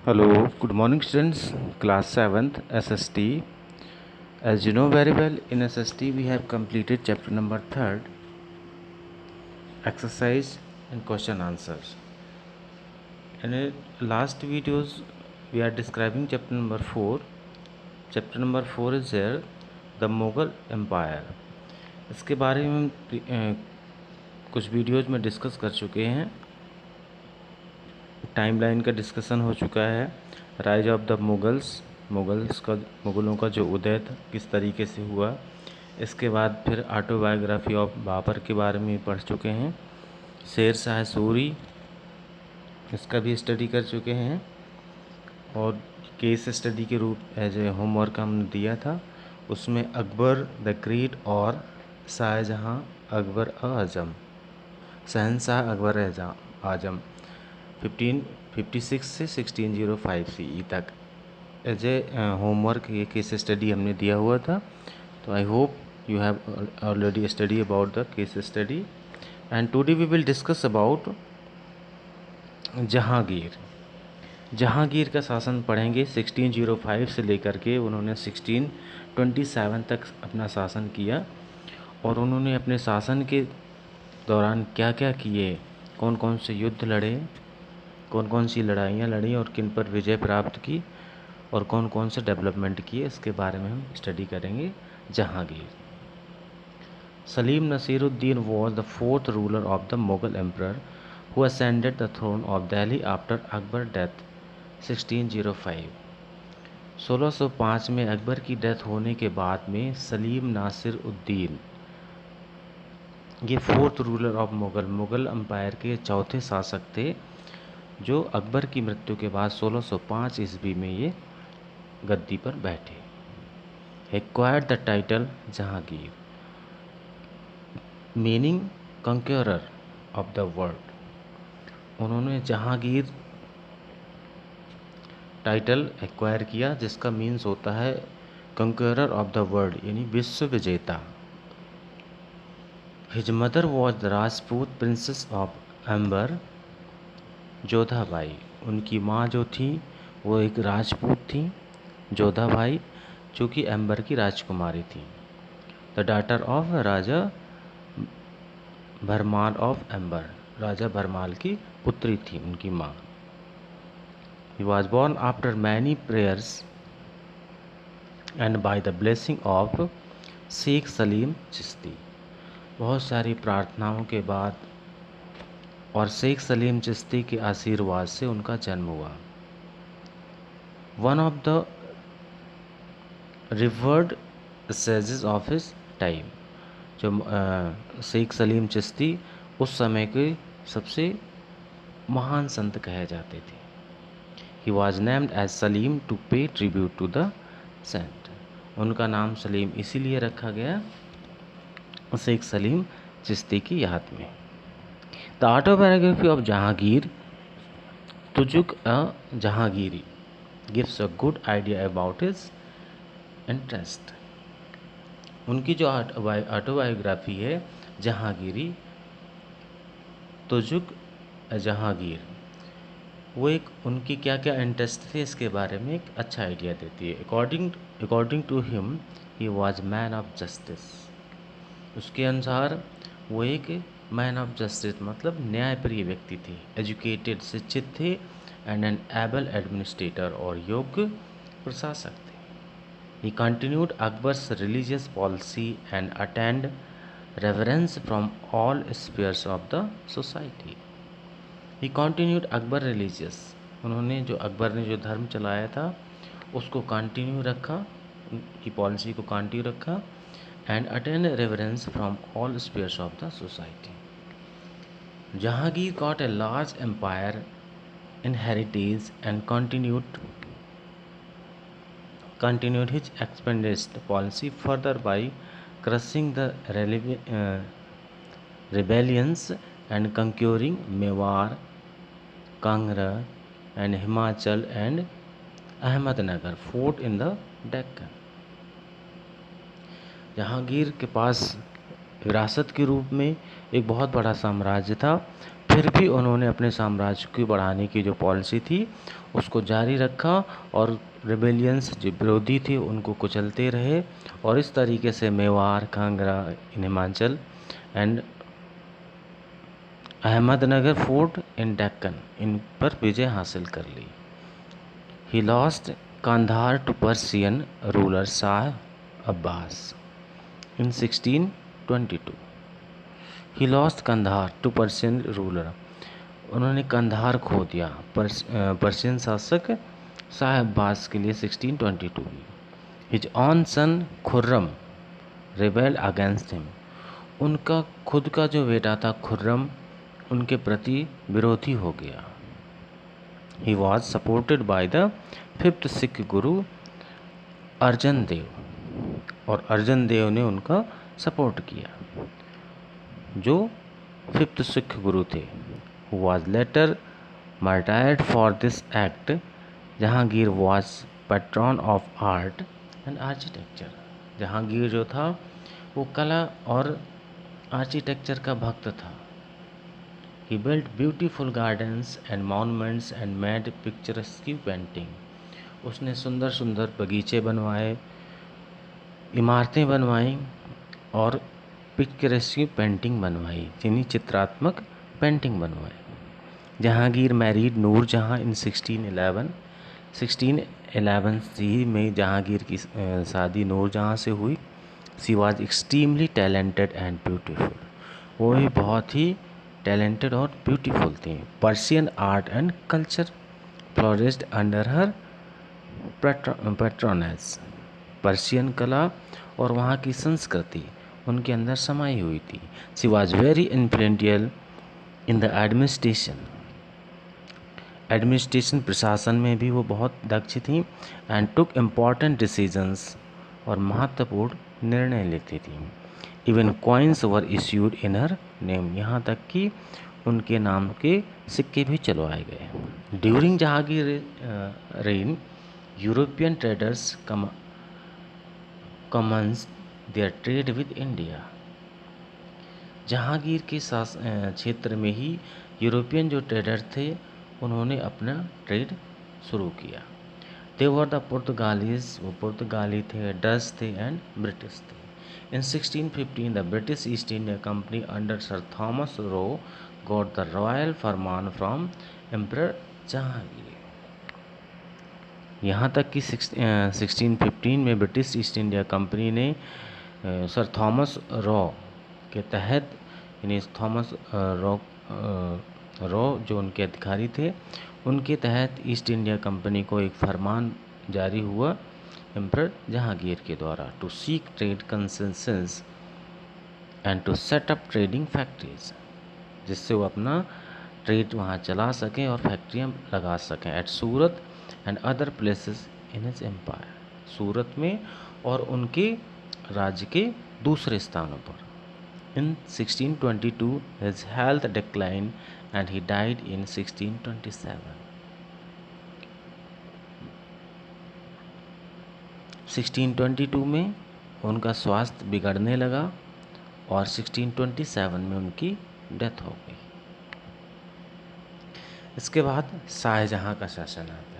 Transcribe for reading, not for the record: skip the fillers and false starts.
Hello, good morning students, class 7th SST. As you know very well, in SST we have completed chapter number 3rd, exercise and question answers. And in last videos we are describing chapter number 4. Chapter number 4 is there, the Mughal Empire. इसके बारे में हम कुछ videos में discuss कर चुके हैं। Timeline का डिस्कशन हो चुका है। राइज ऑफ द मुग़लों का जो उदय था किस तरीके से हुआ। इसके बाद फिर ऑटोबायोग्राफी ऑफ बाबर के बारे में पढ़ चुके हैं। शेर शाह सूरी, इसका भी स्टडी कर चुके हैं और केस स्टडी के रूप एज ए होमवर्क हमने दिया था। उसमें अकबर द ग्रेट और शाहजहाँ अकबर आजम, शहनशाह अकबर आजम 1556 से 1605 CE तक एज ए होमवर्क ये केस स्टडी हमने दिया हुआ था। तो I hope you have already studied about the case study, and today we will discuss about Jahangir का शासन पढ़ेंगे। 1605 से लेकर के उन्होंने 1627 तक अपना शासन किया और उन्होंने अपने शासन के दौरान क्या क्या किए, कौन कौन से युद्ध लड़े, कौन कौन सी लड़ाइयाँ लड़ी और किन पर विजय प्राप्त की और कौन कौन से डेवलपमेंट किए, इसके बारे में हम स्टडी करेंगे। Jahangir Salim Nasiruddin was the fourth ruler of the Mughal emperor who ascended the throne of Delhi after Akbar's death 1605। 1605 में अकबर की डेथ होने के बाद में सलीम नासिर उद्दीन ये fourth ruler of Mughal empire के चौथे शासक थे जो अकबर की मृत्यु के बाद 1605 ईस्वी में ये गद्दी पर बैठे। Acquired the title Jahangir, meaning conqueror of the world. उन्होंने जहांगीर टाइटल एक्वायर किया जिसका मीन्स होता है कंक्योरर ऑफ द वर्ल्ड, यानी विश्व विजेता। His mother was the Rajput princess of Amber Jodhabai. उनकी माँ जो थी वो एक राजपूत थी, जोधाबाई, जो कि अंबर की राजकुमारी थी। The daughter of Raja Bharmal of Amber, Raja Bharmal की पुत्री थी उनकी माँ। He was born after many prayers and by the blessing of Sheikh Salim Chishti. बहुत सारी प्रार्थनाओं के बाद और शेख सलीम चिश्ती के आशीर्वाद से उनका जन्म हुआ। One of the revered sages of his time, जो शेख सलीम चिश्ती उस समय के सबसे महान संत कहे जाते थे। He was named as Salim to pay tribute to the saint. उनका नाम सलीम इसीलिए रखा गया शेख सलीम चिश्ती की याद में। The autobiography of Jahangir Tuzuk a Jahangiri gives a good idea about his interest. उनकी जो ऑटोबायोग्राफी है जहांगीरी तुजुक अ जहांगीर, वो एक उनकी क्या क्या इंटरेस्ट थे इसके बारे में एक अच्छा आइडिया देती है। According to him he was man of justice. उसके अनुसार वो एक मैन ऑफ जस्टिस मतलब न्यायप्रिय व्यक्ति थे, एजुकेटेड शिक्षित थे, एंड एन एबल एडमिनिस्ट्रेटर और योग्य प्रशासक थे। ही continued Akbar's religious policy and attained reverence from all spheres of the society. He continued Akbar religious, उन्होंने जो अकबर ने जो धर्म चलाया था उसको कंटिन्यू रखा, उनकी पॉलिसी को कंटिन्यू रखा, and attained reverence from all spheres of the society. Jahangir got a large empire in heritage and continued his expandist policy further by crushing the rebellions and conquering Mewar, Kangra and Himachal and Ahmednagar fort in the Deccan। Jahangir के पास विरासत के रूप में एक बहुत बड़ा साम्राज्य था, फिर भी उन्होंने अपने साम्राज्य को बढ़ाने की जो पॉलिसी थी उसको जारी रखा और रिबेलियंस जो विरोधी थे उनको कुचलते रहे, और इस तरीके से Mewar, Kangra in Himachal and Ahmednagar fort in Deccan, इन पर विजय हासिल कर ली। He lost Kandahar to Persian ruler Shah Abbas in 1622। He lost Kandahar to Persian ruler, उन्होंने कंधार खो दिया पर्शियन शासक शाह अब्बास के लिए 1622 में। His own son Khurram rebelled against him, उनका खुद का जो बेटा था खुर्रम उनके प्रति विरोधी हो गया। He was supported by the 5th Sikh Guru Arjan Dev, और अर्जन देव ने उनका सपोर्ट किया जो 5th सिख गुरु थे। Who was later martyred for this act. Jahangir was patron of art and architecture, Jahangir जो था वो कला और आर्किटेक्चर का भक्त था। He built beautiful gardens and monuments and made picturesque painting, उसने सुंदर सुंदर बगीचे बनवाए, इमारतें बनवाई और पिक्चरस्क पेंटिंग बनवाई, यानी चित्रात्मक पेंटिंग बनवाई। जहांगीर मैरिड नूर जहां इन 1611 में जहांगीर की शादी नूर जहां से हुई। She was extremely talented and beautiful, वो भी बहुत ही टैलेंटेड और ब्यूटीफुल थी। Persian art and culture flourished under her patronage, Persian कला और वहाँ की संस्कृति उनके अंदर समाई हुई थी। She was very influential in the administration, प्रशासन में भी वो बहुत दक्ष थी। एंड टुक इम्पॉर्टेंट डिसीजंस, और महत्वपूर्ण निर्णय लेती थी। Even coins were issued in her name, यहाँ तक कि उनके नाम के सिक्के भी चलवाए गए। During Jahangir reign European traders commenced their trade with India, Jahangir के क्षेत्र में ही यूरोपियन जो ट्रेडर थे उन्होंने अपना ट्रेड शुरू किया। दे वर द पुर्तगालीज, वो पुर्तगाली थे, डच थे एंड ब्रिटिश थे। इन 1615 the British east India company under sir Thomas Roe got the royal Farman from emperor Jahangir. यहाँ तक कि 1615 में ब्रिटिश ईस्ट इंडिया कंपनी ने सर थॉमस रॉ के तहत, यानी थॉमस रॉ जो उनके अधिकारी थे उनके तहत ईस्ट इंडिया कंपनी को एक फरमान जारी हुआ एम्परर जहांगीर के द्वारा, to seek trade concessions and to set up trading factories, जिससे वो अपना ट्रेड वहाँ चला सकें और फैक्ट्रियाँ लगा सकें। At Surat and other places in his empire, Surat में और उनके राज्य के दूसरे स्थानों पर। In 1622 his health declined and he died in 1627. 1622 में उनका स्वास्थ्य बिगड़ने लगा और 1627 में उनकी डेथ हो गई। इसके बाद शाहजहाँ का शासन आता है।